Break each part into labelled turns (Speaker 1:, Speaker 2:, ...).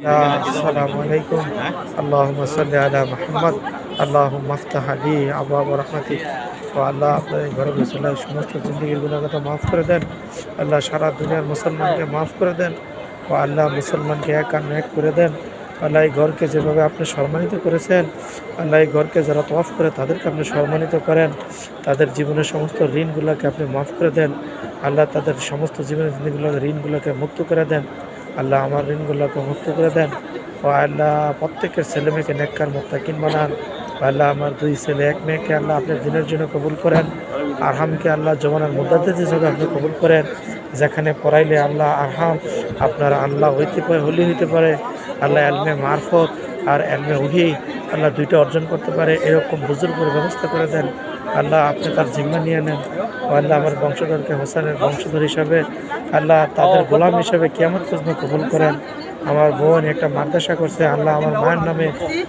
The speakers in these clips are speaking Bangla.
Speaker 1: আসসালামু আলাইকুম। আল্লাহুম্মা সাল্লি আলা মুহাম্মদ। আল্লাহুম্মা আফতাহ লি আবওয়াব রাহমাতিক। ও আল্লাহ, আপনার এই ঘরে বিসমিল্লাহ সমস্ত জিন্দেগির গুনাহগাতা মাফ করে দেন। আল্লাহ, সারা দুনিয়ার মুসলমানকে মাফ করে দেন। ও আল্লাহ, মুসলমানকে এক আর নেক করে দেন। আল্লাহ, এই ঘরকে যেভাবে আপনি সম্মানিত করেছেন, আল্লাহ, এই ঘরকে যারা তওয়াফ করে তাদেরকে আপনি সম্মানিত করেন। তাদের জীবনের সমস্ত ঋণগুলোকে আপনি মাফ করে দেন। আল্লাহ, তাদের সমস্ত জীবনের ঋণগুলোকে মুক্ত করে দেন। আল্লাহ, আমার ঋণগুলোকে মুক্ত করে দেন। ও আল্লাহ, প্রত্যেকের ছেলে মেয়েকে নেককার মুত্তাকিন বানান। আল্লাহ, আমার 2 ছেলে 1 মেয়েকে আল্লাহ আপনার দিনের জন্য কবুল করেন। আরহামকে আল্লাহ জমানার মুদ্দাদ্দির হিসেবে আপনি কবুল করেন। যেখানে পড়াইলে আল্লাহ আরহাম আপনার আল্লাহ হইতে পারে আল্লাহ এলমে মারফত আর এলমে উহি আল্লাহ 2টা অর্জন করতে পারে, এরকম বুজুর্গের ব্যবস্থা করে দেন। আল্লাহ, আপনি তার জিম্মা নিয়ে নেন। ও আল্লাহ, আমার বংশধরকে হোসেনের বংশধর হিসাবে আল্লাহ তাদের গোলাম হিসাবে কিয়ামত পর্যন্ত কবুল করেন। আমার বোন একটা মাদ্রাসা করছে, আল্লাহ আমার মায়ের নামে,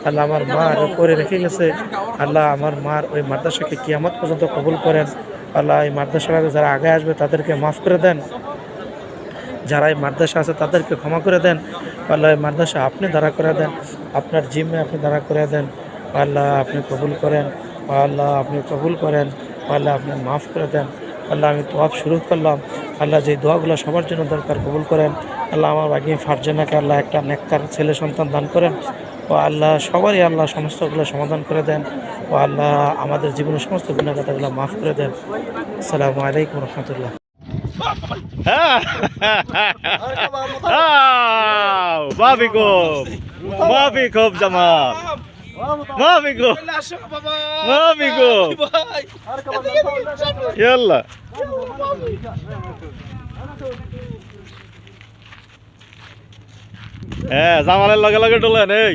Speaker 1: আল্লাহ আমার মা করে রেখে গেছে। আল্লাহ, আমার মার ওই মাদ্রাসাকে কিয়ামত পর্যন্ত কবুল করেন। আল্লাহ, এই মাদ্রাসার যারা আগে আসবে তাদেরকে মাফ করে দেন। যারা এই মাদ্রাসা আছে তাদেরকে ক্ষমা করে দেন। আল্লাহ, এই মাদ্রাসা আপনি দাঁড়া করে দেন, আপনার জিম্মে আপনি দাঁড়া করে দেন। আল্লাহ, আপনি কবুল করেন। আল্লাহ, আপনি কবুল করেন। আল্লাহ, আপনি মাফ করে দেন। আল্লাহ, আমি তোয়াব শুরু করলাম। আল্লাহ, যে দোয়াগুলো সবার জন্য দরকার কবুল করেন। আল্লাহ, আমার বাগিয়ে ফারজানাকে আল্লাহ একটা নেককার ছেলে সন্তান দান করেন। ও আল্লাহ, সবারই আল্লাহ সমস্তগুলো সমাধান করে দেন। ও আল্লাহ, আমাদের জীবনের সমস্ত গুণাগাতাগুলো মাফ করে দেন। আসসালামু আলাইকুম রহমতুল্লাহ।
Speaker 2: Mafi Khop Jamal. Mafi Khop. Mafi Khop. Yalla. জামালের লগে লগে টোলেন এই।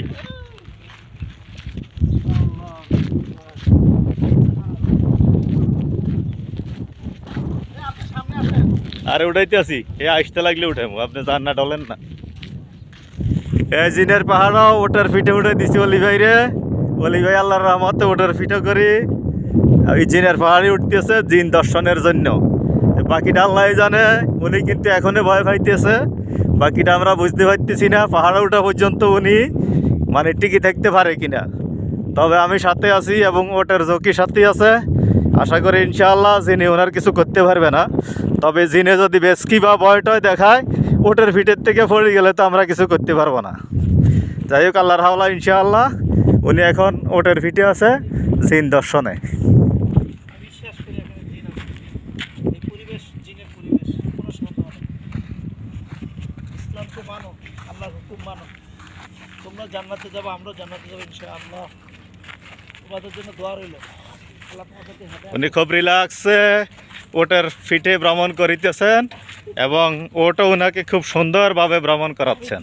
Speaker 2: আরে উঠাইতে আসি, আসতে লাগলে উঠাইমু, আপনি যান না ডলেন না। এই জিনের পাহাড়ও ওটার ফিটে উঠে দিছি অলি ভাই রে। অলি ভাই আল্লাহর রহমতে ওটার ফিটে করি ওই জিনের পাহাড়ে উঠতেছে জিন দর্শনের জন্য। বাকিটা আল্লাহ জানে, উনি কিন্তু এখনো ভয় পাইতেছে। বাকিটা আমরা বুঝতে পারতেছি না পাহাড়ে ওঠা পর্যন্ত উনি মানে টিকে থাকতে পারে কিনা। তবে আমি সাথে আছি এবং ওটার জকি সাথে আছে। আশা করি ইনশাআল্লাহ জিনে ওনার কিছু করতে পারবে না। তবে জিনে যদি বেশকি বা ভয়টয় দেখায় ওটার ফিটের থেকে পড়ে গেলে তো আমরা কিছু করতে পারবো না। যাই হোক, আল্লাহর হাওলা ইনশাআল্লাহ উনি এখন ওটার ফিটে আছে জিন দর্শনে।
Speaker 1: তোমরা জান্নাতে যাবো, আমরাও জান্নাতে যাবো ইনশাআল্লাহ। তোমাদের জন্য দোয়া রইল।
Speaker 2: উনি খুব রিল্যাক্সে ওটার ফিটে ভ্রমণ করিতেছেন এবং ওটা ওনাকে খুব সুন্দরভাবে ভ্রমণ করাচ্ছেন।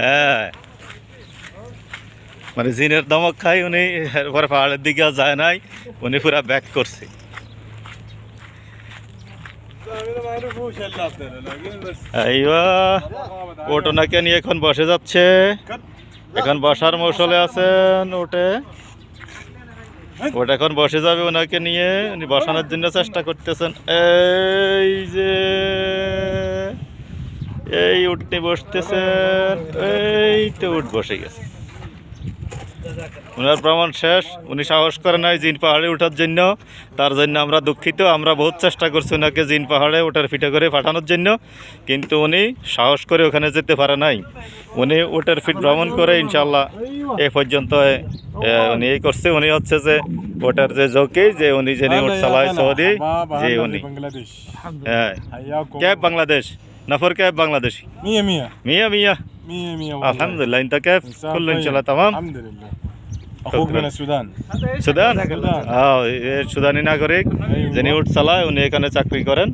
Speaker 2: হ্যাঁ, মানে জিনের দমক খাই উনি এরপরে পাহাড়ের দিকে যায় নাই, উনি পুরা ব্যাক করছে। ওনাকে নিয়ে এখন বসে যাচ্ছে, এখন বসার মৌসুমে আছেন। ওটা এখন বসে যাবে ওনাকে নিয়ে, উনি বসানোর জন্য চেষ্টা করতেছেন। এই উঠতে বসতেছেন, এই তো উঠ বসে গেছে। ওনার ভ্রমণ শেষ, উনি সাহস করে নাই জিন পাহাড়ে ওঠার জন্য। তার জন্য আমরা দুঃখিত। আমরা বহুত চেষ্টা করছি ওনাকে জিন পাহাড়ে ওঠার ফিটে করে পাঠানোর জন্য, কিন্তু উনি সাহস করে ওখানে যেতে পারে নাই। উনি ওটার ফিট ভ্রমণ করে ইনশাল্লাহ এ পর্যন্ত উনি এই করছে। উনি হচ্ছে যে ওটার যে জকি, যে উনি যিনি ওট চালায় সৌদি, যে উনি হ্যাঁ ক্যাব বাংলাদেশ নফর ক্যাব বাংলাদেশ মিয়া মিয়া মিয়া মিয়া মিয়া আলহামদুলিল্লাহ ইনতা ক্যাব কুল্লু ইনশাআল্লাহ তামাম। সুদান, সুদানি নাগরিক যিনি উট চালায়, উনি এখানে চাকরি করেন।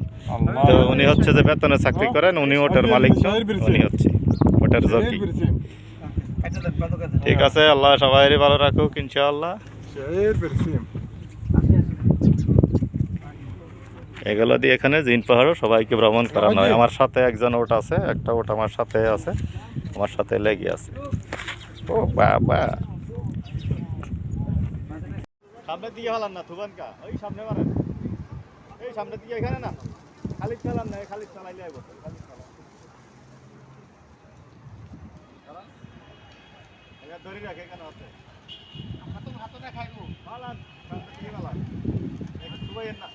Speaker 2: তো উনি হচ্ছে যে বেতনে চাকরি করেন, উনি ওটার মালিক, উনি হচ্ছে ওটার জকি। ঠিক আছে, আল্লাহ সবাই ভালো রাখুক ইনশাআল্লাহ।
Speaker 3: شعير برسيم
Speaker 2: এগুলো দিয়ে এখানে জিন পাহাড়ও সবাইকে ভ্রমণ করানো হয়। আমার সাথে একজন ওট আছে, একটা ওট আমার সাথে আছে, আমার সাথে লেগে আছে। ও বাবা, সামনে দিয়ে হলাম না থুবানকা, ওই সামনে মারেন, এই সামনে দিয়ে এখানে না খালি চালান না, খালি চালাইলে আইব, খালি চালান এটা ধরে রাখে এখানে আছে হাতে না খাইবো পালান সামনে দিয়ে পালান একটু থুবাইয়েন না।